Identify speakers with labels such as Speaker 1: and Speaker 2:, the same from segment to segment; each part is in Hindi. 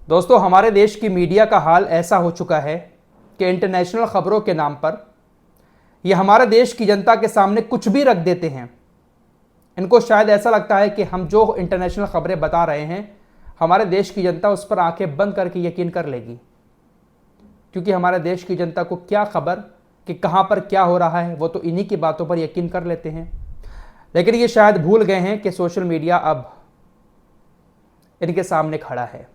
Speaker 1: दोस्तों, हमारे देश की मीडिया का हाल ऐसा हो चुका है कि इंटरनेशनल खबरों के नाम पर ये हमारे देश की जनता के सामने कुछ भी रख देते हैं। इनको शायद ऐसा लगता है कि हम जो इंटरनेशनल खबरें बता रहे हैं हमारे देश की जनता उस पर आंखें बंद करके यकीन कर लेगी, क्योंकि हमारे देश की जनता को क्या खबर कि कहां पर क्या हो रहा है, वो तो इन्हीं की बातों पर यकीन कर लेते हैं। लेकिन ये शायद भूल गए हैं कि सोशल मीडिया अब इनके सामने खड़ा है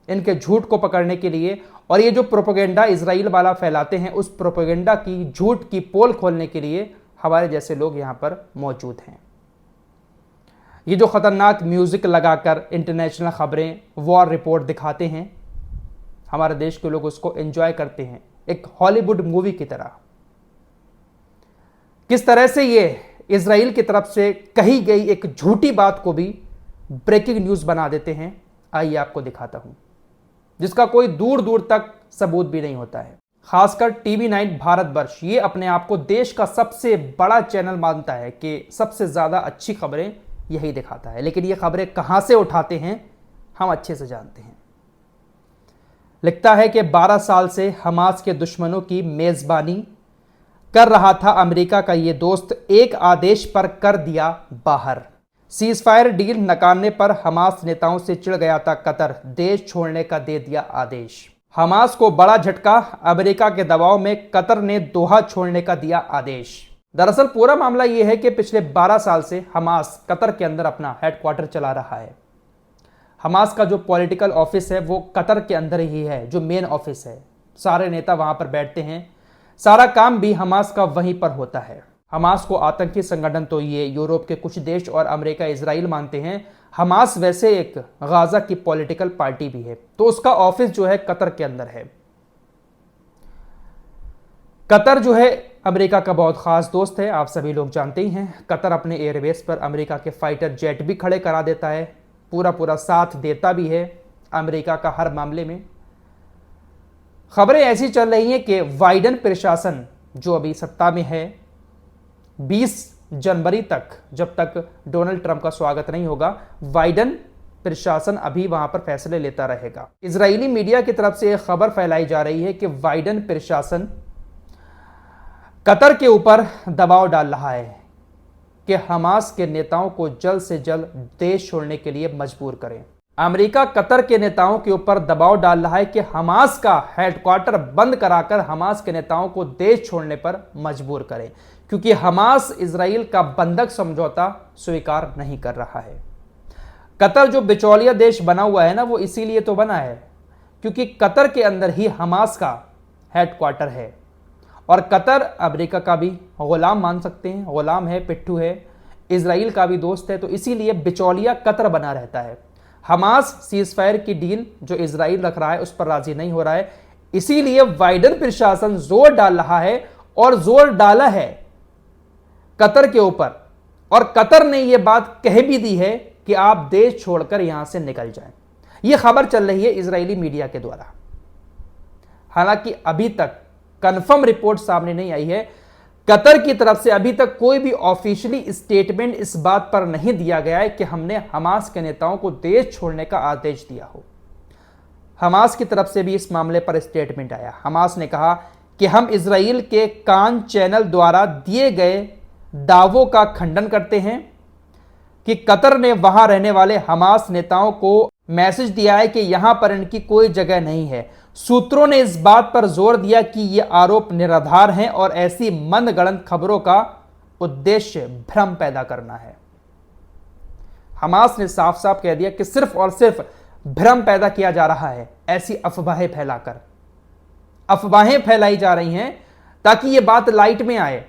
Speaker 1: इनके झूठ को पकड़ने के लिए, और ये जो प्रोपेगेंडा इजराइल वाला फैलाते हैं उस प्रोपेगेंडा की झूठ की पोल खोलने के लिए हमारे जैसे लोग यहां पर मौजूद हैं। ये जो खतरनाक म्यूजिक लगाकर इंटरनेशनल खबरें, वॉर रिपोर्ट दिखाते हैं, हमारे देश के लोग उसको एंजॉय करते हैं एक हॉलीवुड मूवी की तरह। किस तरह से ये इजराइल की तरफ से कही गई एक झूठी बात को भी ब्रेकिंग न्यूज बना देते हैं, आइए आपको दिखाता हूं, जिसका कोई दूर दूर तक सबूत भी नहीं होता है। खासकर टीवी 9 भारतवर्ष ये अपने आप को देश का सबसे बड़ा चैनल मानता है कि सबसे ज्यादा अच्छी खबरें यही दिखाता है, लेकिन ये खबरें कहां से उठाते हैं हम अच्छे से जानते हैं। लिखता है कि 12 साल से हमास के दुश्मनों की मेजबानी कर रहा था अमेरिका का ये दोस्त, एक आदेश पर कर दिया बाहर। सीजफायर डील नकारने पर हमास नेताओं से चिढ़ गया था कतर, देश छोड़ने का दे दिया आदेश। हमास को बड़ा झटका, अमेरिका के दबाव में कतर ने दोहा छोड़ने का दिया आदेश। दरअसल पूरा मामला यह है कि पिछले 12 साल से हमास कतर के अंदर अपना हेडक्वार्टर चला रहा है। हमास का जो पॉलिटिकल ऑफिस है वो कतर के अंदर ही है, जो मेन ऑफिस है। सारे नेता वहां पर बैठते हैं, सारा काम भी हमास का वहीं पर होता है। हमास को आतंकी संगठन तो ये यूरोप के कुछ देश और अमेरिका, इजराइल मानते हैं। हमास वैसे एक गाजा की पॉलिटिकल पार्टी भी है, तो उसका ऑफिस जो है कतर के अंदर है। कतर जो है अमेरिका का बहुत खास दोस्त है, आप सभी लोग जानते ही हैं। कतर अपने एयरबेस पर अमेरिका के फाइटर जेट भी खड़े करा देता है, पूरा साथ देता भी है अमेरिका का हर मामले में। खबरें ऐसी चल रही हैं कि बाइडेन प्रशासन जो अभी सत्ता में है, 20 जनवरी तक, जब तक डोनाल्ड ट्रंप का स्वागत नहीं होगा, बाइडेन प्रशासन अभी वहां पर फैसले लेता रहेगा। इजरायली मीडिया की तरफ से एक खबर फैलाई जा रही है कि बाइडेन प्रशासन कतर के ऊपर दबाव डाल रहा है कि हमास के नेताओं को जल्द से जल्द देश छोड़ने के लिए मजबूर करें। अमेरिका कतर के नेताओं के ऊपर दबाव डाल रहा है कि हमास का हेडक्वार्टर बंद कराकर हमास के नेताओं को देश छोड़ने पर मजबूर करें, क्योंकि हमास इजराइल का बंधक समझौता स्वीकार नहीं कर रहा है। कतर जो बिचौलिया देश बना हुआ है ना, वो इसीलिए तो बना है क्योंकि कतर के अंदर ही हमास का हेडक्वार्टर है, और कतर अमेरिका का भी गुलाम मान सकते हैं, गुलाम है, पिट्ठू है, इजराइल का भी दोस्त है, तो इसीलिए बिचौलिया कतर बना रहता है। हमास सीजफायर की डील जो इजराइल रख रहा है उस पर राजी नहीं हो रहा है, इसीलिए बाइडेन प्रशासन जोर डाल रहा है, और जोर डाला है कतर के ऊपर, और कतर ने यह बात कह भी दी है कि आप देश छोड़कर यहां से निकल जाएं। यह खबर चल रही है इजरायली मीडिया के द्वारा। हालांकि अभी तक कंफर्म रिपोर्ट सामने नहीं आई है, कतर की तरफ से अभी तक कोई भी ऑफिशियली स्टेटमेंट इस बात पर नहीं दिया गया है कि हमने हमास के नेताओं को देश छोड़ने का आदेश दिया हो। हमास की तरफ से भी इस मामले पर स्टेटमेंट आया। हमास ने कहा कि हम इजराइल के कान चैनल द्वारा दिए गए दावों का खंडन करते हैं कि कतर ने वहां रहने वाले हमास नेताओं को मैसेज दिया है कि यहां पर इनकी कोई जगह नहीं है। सूत्रों ने इस बात पर जोर दिया कि ये आरोप निराधार हैं और ऐसी मनगढ़ंत खबरों का उद्देश्य भ्रम पैदा करना है। हमास ने साफ साफ कह दिया कि सिर्फ और सिर्फ भ्रम पैदा किया जा रहा है, ऐसी अफवाहें फैलाकर। अफवाहें फैलाई जा रही हैं ताकि यह बात लाइट में आए,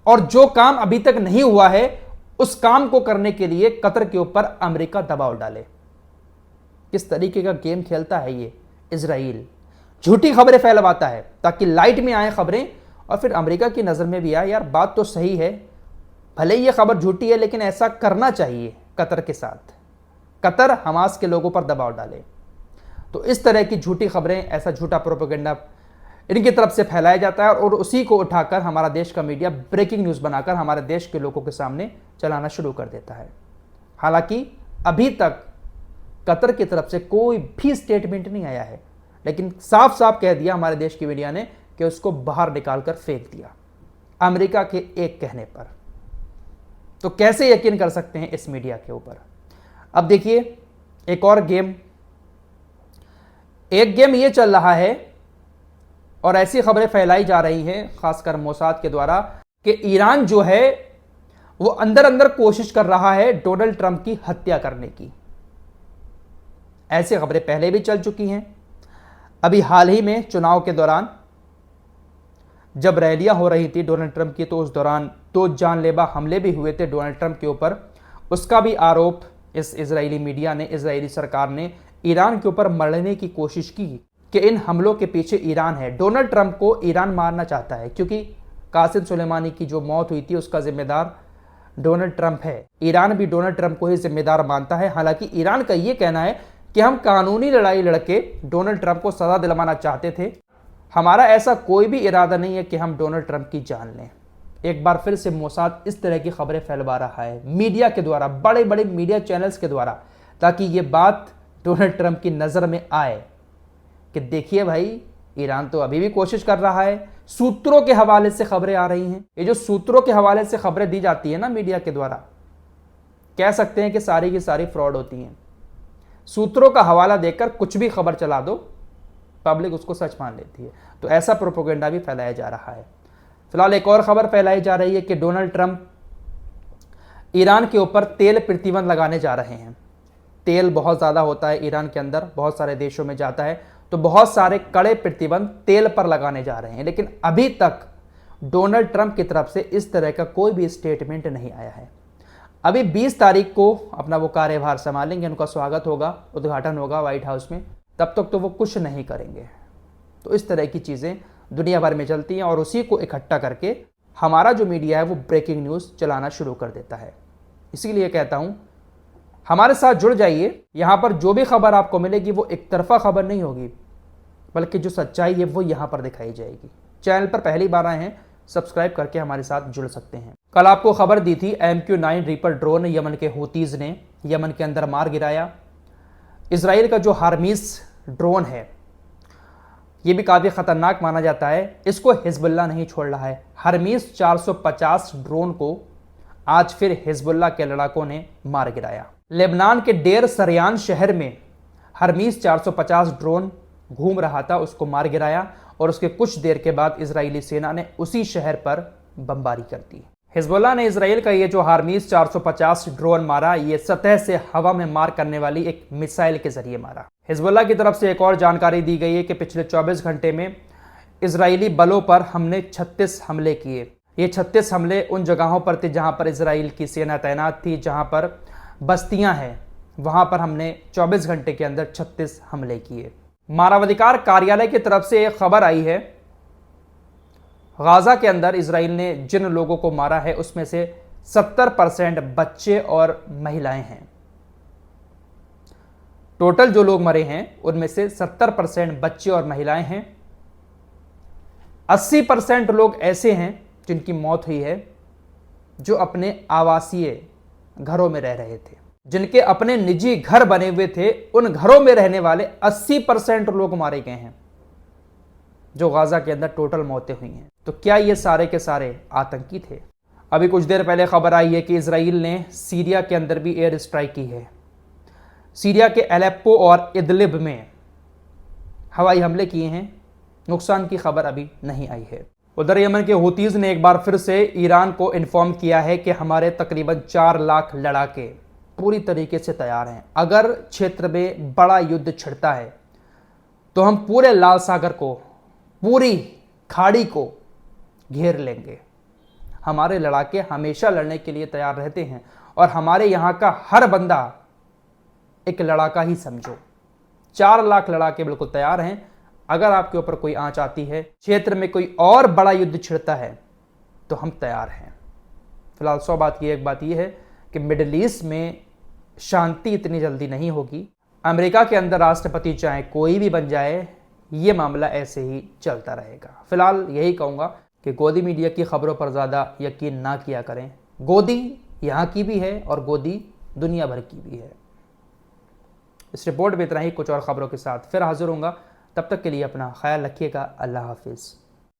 Speaker 1: और जो काम अभी तक नहीं हुआ है उस काम को करने के लिए कतर के ऊपर अमेरिका दबाव डाले। किस तरीके का गेम खेलता है ये इजराइल, झूठी खबरें फैलवाता है ताकि लाइट में आए खबरें, और फिर अमेरिका की नज़र में भी आए यार बात तो सही है, भले ही ये खबर झूठी है लेकिन ऐसा करना चाहिए कतर के साथ। कतर हमास के लोगों पर दबाव डाले, तो इस तरह की झूठी खबरें, ऐसा झूठा प्रोपेगेंडा इनकी तरफ से फैलाया जाता है, और उसी को उठाकर हमारा देश का मीडिया ब्रेकिंग न्यूज़ बनाकर हमारे देश के लोगों के सामने चलाना शुरू कर देता है। हालांकि अभी तक कतर की तरफ से कोई भी स्टेटमेंट नहीं आया है, लेकिन साफ साफ कह दिया हमारे देश की मीडिया ने कि उसको बाहर निकालकर फेंक दिया अमेरिका के एक कहने पर। तो कैसे यकीन कर सकते हैं इस मीडिया के ऊपर। अब देखिए एक और गेम, एक गेम ये चल रहा है और ऐसी खबरें फैलाई जा रही हैं खासकर मोसाद के द्वारा कि ईरान जो है वो अंदर अंदर कोशिश कर रहा है डोनाल्ड ट्रंप की हत्या करने की। ऐसी खबरें पहले भी चल चुकी हैं। अभी हाल ही में चुनाव के दौरान जब रैलियां हो रही थी डोनाल्ड ट्रंप की, तो उस दौरान 2 जानलेवा हमले भी हुए थे डोनाल्ड ट्रंप के ऊपर। उसका भी आरोप इस इजरायली मीडिया ने, इजरायली सरकार ने ईरान के ऊपर मरने की कोशिश की कि इन हमलों के पीछे ईरान है। डोनाल्ड ट्रंप को ईरान मारना चाहता है क्योंकि कासिम सुलेमानी की जो मौत हुई थी उसका जिम्मेदार डोनाल्ड ट्रंप है। ईरान भी डोनाल्ड ट्रंप को ही जिम्मेदार मानता है। हालांकि ईरान का यह कहना है कि हम कानूनी लड़ाई लड़के डोनाल्ड ट्रंप को सजा दिलवाना चाहते थे, हमारा ऐसा कोई भी इरादा नहीं है कि हम डोनाल्ड ट्रंप की जान लें। एक बार फिर से मोसाद इस तरह की खबरें फैलवा रहा है मीडिया के द्वारा, बड़े बड़े मीडिया चैनल्स के द्वारा, ताकि ये बात डोनाल्ड ट्रंप की नज़र में आए कि देखिए भाई ईरान तो अभी भी कोशिश कर रहा है। सूत्रों के हवाले से खबरें आ रही हैं। ये जो सूत्रों के हवाले से खबरें दी जाती है ना मीडिया के द्वारा, कह सकते हैं कि सारी की सारी फ्रॉड होती हैं। सूत्रों का हवाला देकर कुछ भी खबर चला दो, पब्लिक उसको सच मान लेती है। तो ऐसा प्रोपेगेंडा भी फैलाया जा रहा है। फिलहाल एक और खबर फैलाई जा रही है कि डोनाल्ड ट्रंप ईरान के ऊपर तेल प्रतिबंध लगाने जा रहे हैं। तेल बहुत ज़्यादा होता है ईरान के अंदर, बहुत सारे देशों में जाता है, तो बहुत सारे कड़े प्रतिबंध तेल पर लगाने जा रहे हैं। लेकिन अभी तक डोनाल्ड ट्रंप की तरफ से इस तरह का कोई भी स्टेटमेंट नहीं आया है। अभी 20 तारीख को अपना वो कार्यभार संभालेंगे, उनका स्वागत होगा, उद्घाटन होगा व्हाइट हाउस में, तब तक तो वो कुछ नहीं करेंगे। तो इस तरह की चीज़ें दुनिया भर में चलती हैं और उसी को इकट्ठा करके हमारा जो मीडिया है वो ब्रेकिंग न्यूज़ चलाना शुरू कर देता है। इसीलिए कहता हूँ हमारे साथ जुड़ जाइए। यहाँ पर जो भी खबर आपको मिलेगी वो एक तरफा खबर नहीं होगी, बल्कि जो सच्चाई है वो यहाँ पर दिखाई जाएगी। चैनल पर पहली बार आए हैं, सब्सक्राइब करके हमारे साथ जुड़ सकते हैं। कल आपको खबर दी थी MQ-9 रीपर ड्रोन यमन के हूतीज़ ने यमन के अंदर मार गिराया। इजराइल का जो हार्मीस ड्रोन है ये भी काफ़ी ख़तरनाक माना जाता है, इसको हिजबुल्लाह नहीं छोड़ रहा है। हर्मीस 450 ड्रोन को आज फिर हिजबुल्लाह के लड़ाकों ने मार गिराया। लेबनान के डेर सरियान शहर में हर्मीस 450 ड्रोन घूम रहा था, उसको मार गिराया और उसके कुछ देर के बाद इजरायली सेना ने उसी शहर पर बमबारी कर दी। हिजबुल्लाह ने इजराइल का ये जो हार्मीस 450 ड्रोन मारा, ये सतह से हवा में मार करने वाली एक मिसाइल के जरिए मारा। हिजबुल्लाह की तरफ से एक और जानकारी दी गई है कि पिछले 24 घंटे में इजरायली बलों पर हमने 36 हमले किए। ये 36 हमले उन जगहों पर थे जहां पर इजराइल की सेना तैनात थी, जहां पर बस्तियां हैं, वहां पर हमने 24 घंटे के अंदर 36 हमले किए। मानवाधिकार कार्यालय की तरफ से एक खबर आई है, गाजा के अंदर इजराइल ने जिन लोगों को मारा है उसमें से 70% बच्चे और महिलाएं हैं। टोटल जो लोग मरे हैं उनमें से 70% बच्चे और महिलाएं हैं। 80% लोग ऐसे हैं जिनकी मौत हुई है जो अपने आवासीय घरों में रह रहे थे, जिनके अपने निजी घर बने हुए थे, उन घरों में रहने वाले 80% लोग मारे गए हैं जो गाजा के अंदर टोटल मौतें हुई हैं। तो क्या ये सारे के सारे आतंकी थे? अभी कुछ देर पहले खबर आई है कि इजराइल ने सीरिया के अंदर भी एयर स्ट्राइक की है। सीरिया के एलेप्पो और इदलिब में हवाई हमले किए हैं। नुकसान की खबर अभी नहीं आई है। उधर यमन के हूतीज़ ने एक बार फिर से ईरान को इन्फॉर्म किया है कि हमारे तकरीबन 4 लाख लड़ाके पूरी तरीके से तैयार हैं। अगर क्षेत्र में बड़ा युद्ध छिड़ता है तो हम पूरे लाल सागर को, पूरी खाड़ी को घेर लेंगे। हमारे लड़ाके हमेशा लड़ने के लिए तैयार रहते हैं और हमारे यहाँ का हर बंदा एक लड़ाका ही समझो। 4 लाख लड़ाके बिल्कुल तैयार हैं। अगर आपके ऊपर कोई आंच आती है, क्षेत्र में कोई और बड़ा युद्ध छिड़ता है, तो हम तैयार हैं। फिलहाल 100 बात की एक बात यह है कि मिडिल ईस्ट में शांति इतनी जल्दी नहीं होगी। अमेरिका के अंदर राष्ट्रपति चाहे कोई भी बन जाए, ये मामला ऐसे ही चलता रहेगा। फिलहाल यही कहूँगा कि गोदी मीडिया की खबरों पर ज़्यादा यकीन ना किया करें। गोदी यहाँ की भी है और गोदी दुनिया भर की भी है। इस रिपोर्ट में इतना ही, कुछ और ख़बरों के साथ फिर हाजिर होऊंगा। तब तक के लिए अपना ख्याल रखिएगा। अल्लाह हाफिज़।